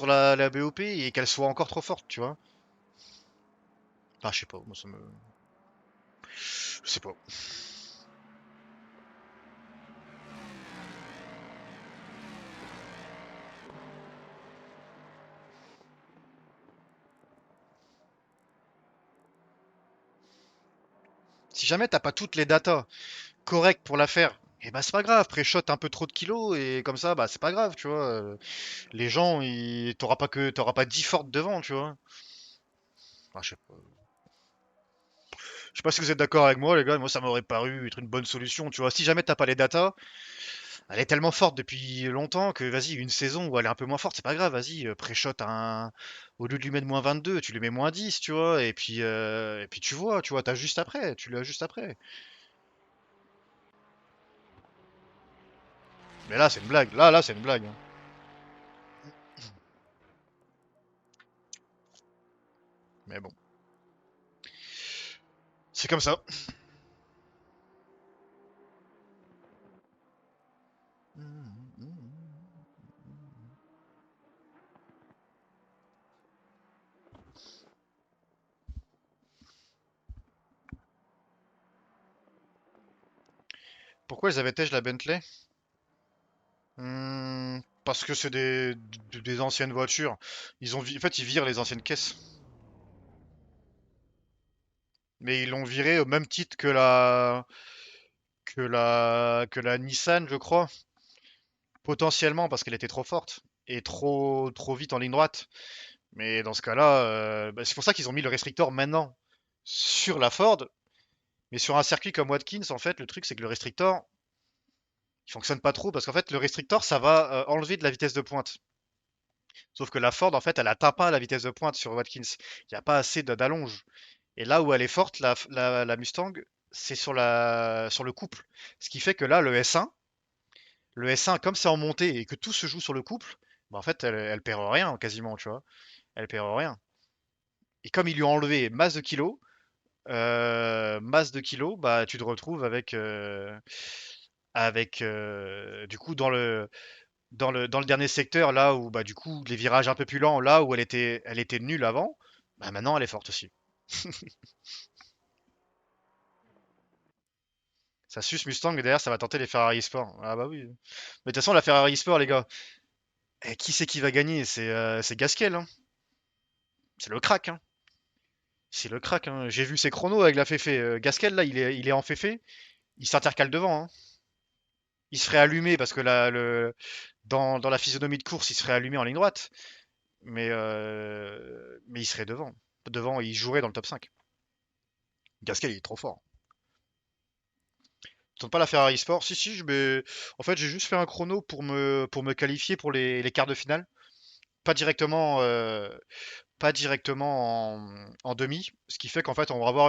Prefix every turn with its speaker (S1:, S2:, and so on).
S1: sur la BOP et qu'elle soit encore trop forte, tu vois. Enfin, je sais pas, moi ça me. Je sais pas. Si jamais t'as pas toutes les datas correctes pour la faire, et bah c'est pas grave, pré-shot un peu trop de kilos et comme ça, bah c'est pas grave, tu vois. Les gens, t'auras pas 10 fortes devant, tu vois. Enfin, je sais pas. Je sais pas si vous êtes d'accord avec moi, les gars. Moi, ça m'aurait paru être une bonne solution, tu vois. Si jamais t'as pas les datas, elle est tellement forte depuis longtemps que vas-y, une saison où elle est un peu moins forte, c'est pas grave, vas-y, pré-shot un. Au lieu de lui mettre -22, tu lui mets -10, tu vois, et puis tu vois, t'as juste après, tu l'as juste après. Mais là, c'est une blague, là, c'est une blague, hein. Mais bon, c'est comme ça. Pourquoi ils avaient tège la Bentley? Parce que c'est des anciennes voitures. En fait, ils virent les anciennes caisses. Mais ils l'ont viré au même titre que la Nissan, je crois. Potentiellement parce qu'elle était trop forte et trop vite en ligne droite. Mais dans ce cas-là, bah, c'est pour ça qu'ils ont mis le restrictor maintenant sur la Ford. Mais sur un circuit comme Watkins, en fait, le truc c'est que le restrictor, il fonctionne pas trop parce qu'en fait, le restrictor, ça va enlever de la vitesse de pointe. Sauf que la Ford, en fait, elle atteint pas la vitesse de pointe sur Watkins. Il n'y a pas assez d'allonge. Et là où elle est forte, la Mustang, c'est sur le couple. Ce qui fait que là, le S1, comme c'est en montée et que tout se joue sur le couple, bah en fait, elle perd rien quasiment, tu vois. Elle perd rien. Et comme ils lui ont enlevé masse de kilos, bah tu te retrouves avec du coup dans le dernier secteur là où bah du coup les virages un peu plus lents là où elle était nulle avant, bah maintenant elle est forte aussi. Ça suce Mustang et derrière ça va tenter les Ferrari Sport. Ah bah oui. Mais de toute façon la Ferrari Sport les gars, qui c'est qui va gagner? C'est Gasquet hein. C'est le crack hein. C'est le crack hein. J'ai vu ses chronos avec la Féfé. Gasquet là il est en Féfé, il s'intercale devant hein. Il se ferait allumer parce que dans la physionomie de course il se ferait allumer en ligne droite. Mais il serait devant. Devant, il jouerait dans le top 5. Gasquet, il est trop fort. Tu tentes pas la Ferrari Sport? Si, si, en fait, j'ai juste fait un chrono pour me qualifier pour les quarts de finale. Pas directement, pas directement en demi. Ce qui fait qu'en fait, on va avoir une